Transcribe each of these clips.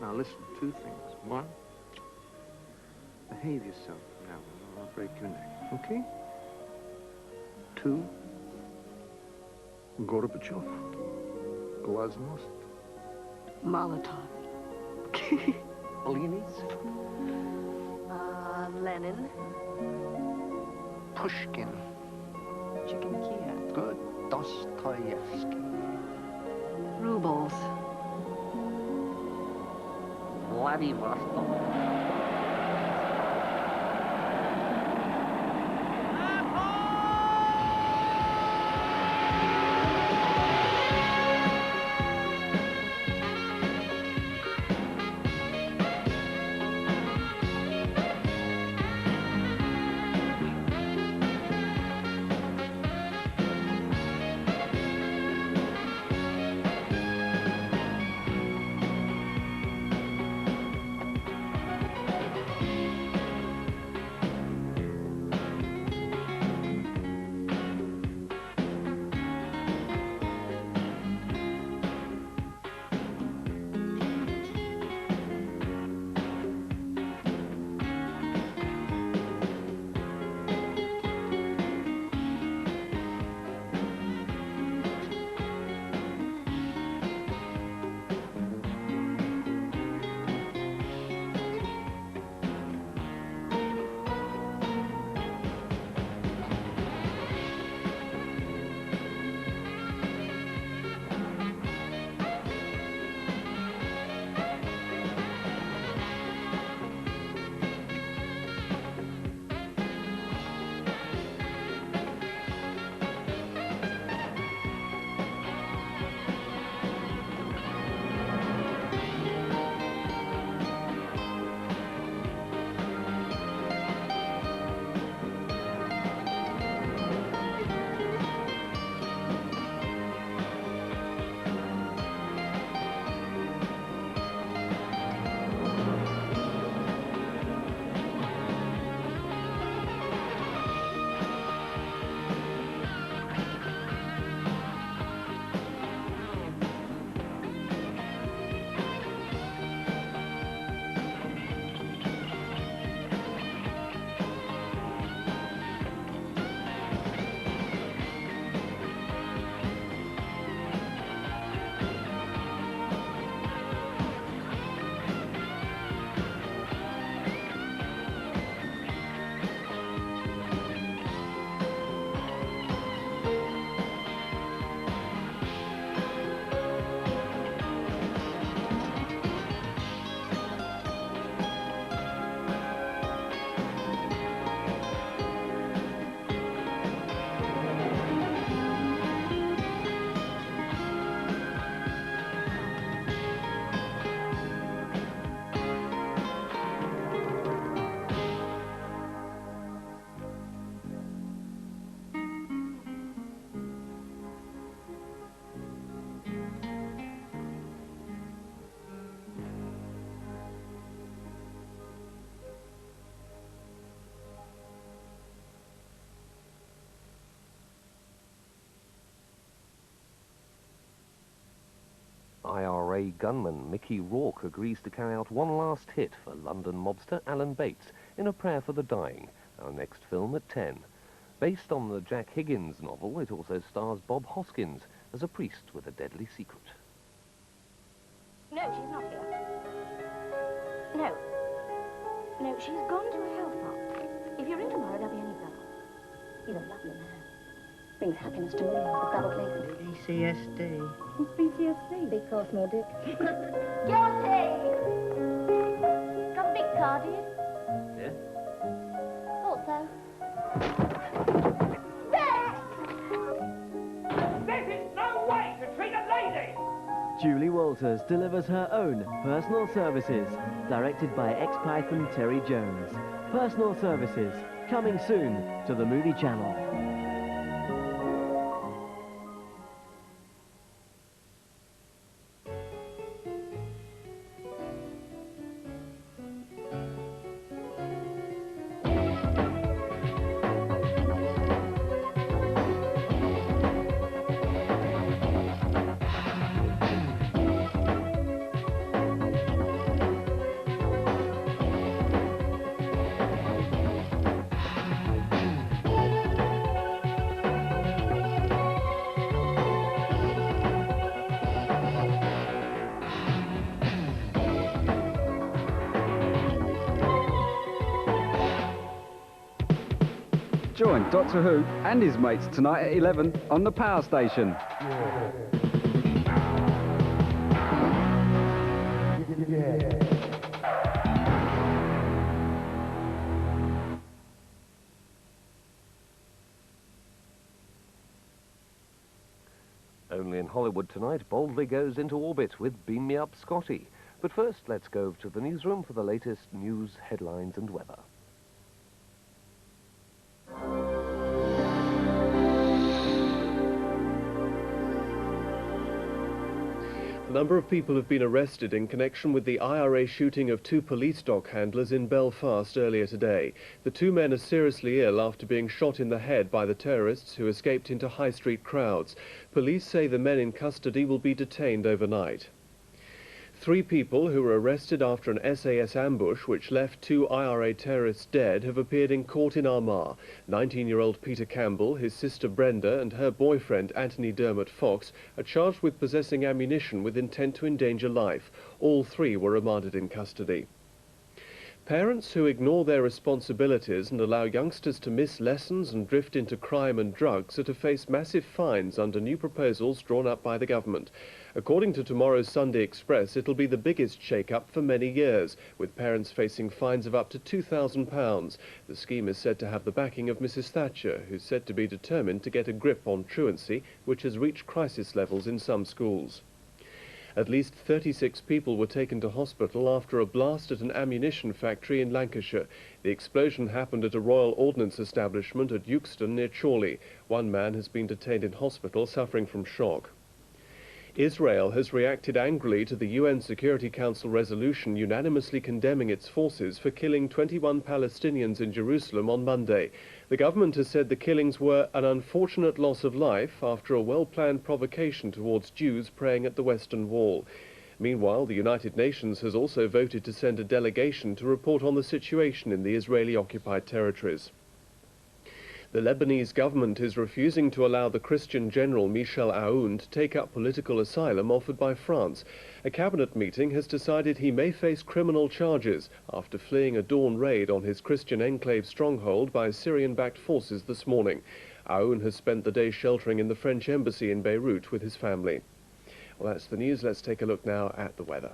Now listen, two things. One, behave yourself now, or I'll break your neck, okay? Two, Gorbachev, Glasnost. Molotov. Lenin's. Lenin. Pushkin. Chicken Kia. Good. Dostoevsky. Rubles. Vladivostok. IRA gunman Mickey Rourke agrees to carry out one last hit for London mobster Alan Bates in A Prayer for the Dying, our next film at 10. Based on the Jack Higgins novel, it also stars Bob Hoskins as a priest with a deadly secret. No, she's not here. No. No, she's gone to a health park. If you're in tomorrow, there'll be any trouble. He's a lovely man. Brings happiness to me, the double pleasant. BCSD. What's BCSD? Big course, more dick. Guilty! Got a big car, do you? Yeah? Thought so. This is no way to treat a lady! Julie Walters delivers her own Personal Services, directed by ex-Python Terry Jones. Personal Services, coming soon to the Movie Channel. Join Doctor Who and his mates tonight at 11 on the Power Station. Only in Hollywood tonight, boldly goes into orbit with Beam Me Up Scotty. But first, let's go to the newsroom for the latest news, headlines and weather. A number of people have been arrested in connection with the IRA shooting of 2 police dog handlers in Belfast earlier today. The 2 men are seriously ill after being shot in the head by the terrorists who escaped into high street crowds. Police say the men in custody will be detained overnight. 3 people who were arrested after an SAS ambush which left 2 IRA terrorists dead have appeared in court in Armagh. 19-year-old Peter Campbell, his sister Brenda and her boyfriend Anthony Dermot Fox are charged with possessing ammunition with intent to endanger life. All 3 were remanded in custody. Parents who ignore their responsibilities and allow youngsters to miss lessons and drift into crime and drugs are to face massive fines under new proposals drawn up by the government. According to tomorrow's Sunday Express, it'll be the biggest shake-up for many years, with parents facing fines of up to £2,000. The scheme is said to have the backing of Mrs Thatcher, who's said to be determined to get a grip on truancy, which has reached crisis levels in some schools. At least 36 people were taken to hospital after a blast at an ammunition factory in Lancashire. The explosion happened at a Royal Ordnance establishment at Euxton near Chorley. 1 man has been detained in hospital suffering from shock. Israel has reacted angrily to the UN Security Council resolution unanimously condemning its forces for killing 21 Palestinians in Jerusalem on Monday. The government has said the killings were an unfortunate loss of life after a well-planned provocation towards Jews praying at the Western Wall. Meanwhile, the United Nations has also voted to send a delegation to report on the situation in the Israeli-occupied territories. The Lebanese government is refusing to allow the Christian general Michel Aoun to take up political asylum offered by France. A cabinet meeting has decided he may face criminal charges after fleeing a dawn raid on his Christian enclave stronghold by Syrian-backed forces this morning. Aoun has spent the day sheltering in the French embassy in Beirut with his family. Well, that's the news. Let's take a look now at the weather.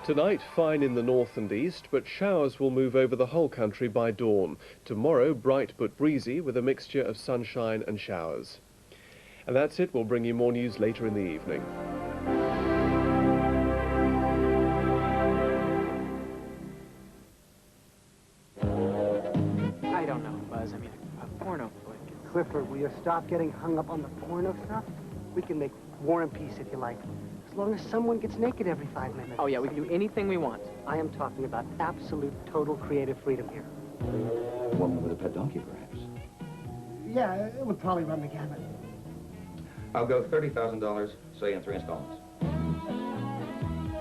Tonight, fine in the north and east, but showers will move over the whole country by dawn. Tomorrow, bright but breezy, with a mixture of sunshine and showers. And that's it. We'll bring you more news later in the evening. I don't know, Buzz. I mean, a porno flick. Clifford, will you stop getting hung up on the porno stuff? We can make War and Peace if you like. As long as someone gets naked every 5 minutes. Oh, yeah, we can do anything we want. I am talking about absolute, total creative freedom here. A woman with a pet donkey, perhaps. Yeah, it would probably run the gamut. I'll go $30,000, say in 3 installments.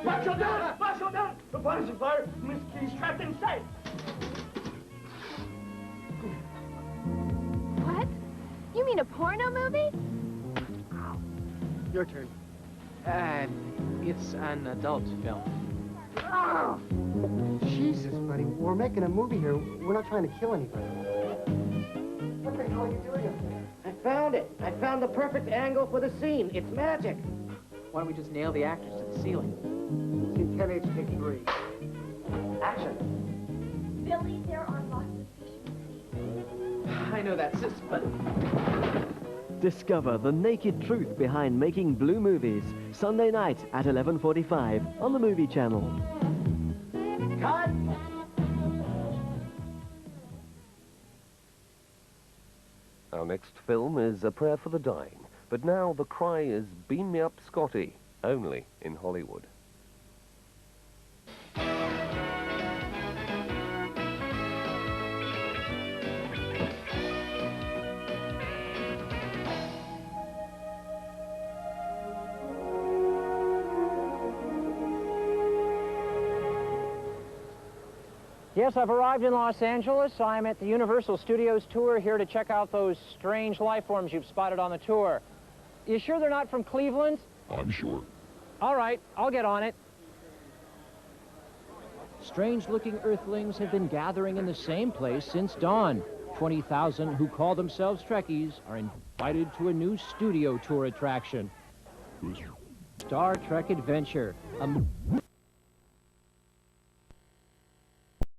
Marshal down! Marshal down! The body's on fire. Miss Key's trapped inside. What? You mean a porno movie? Your turn. It's an adult film. Oh! Jesus, buddy. We're making a movie here. We're not trying to kill anybody. What the hell are you doing up there? I found it. I found the perfect angle for the scene. It's magic. Why don't we just nail the actors to the ceiling? Scene 10H, take 3. Action. Billy, there are lots of fish. I know that, sis, but... Discover the naked truth behind making blue movies. Sunday night at 11:45 on the Movie Channel. Cut! Our next film is A Prayer for the Dying. But now the cry is Beam Me Up Scotty, only in Hollywood. Yes, I've arrived in Los Angeles. I'm at the Universal Studios tour, here to check out those strange life forms you've spotted on the tour. You sure they're not from Cleveland? I'm sure. All right, I'll get on it. Strange-looking Earthlings have been gathering in the same place since dawn. 20,000 who call themselves Trekkies are invited to a new studio tour attraction. Star Trek Adventure, a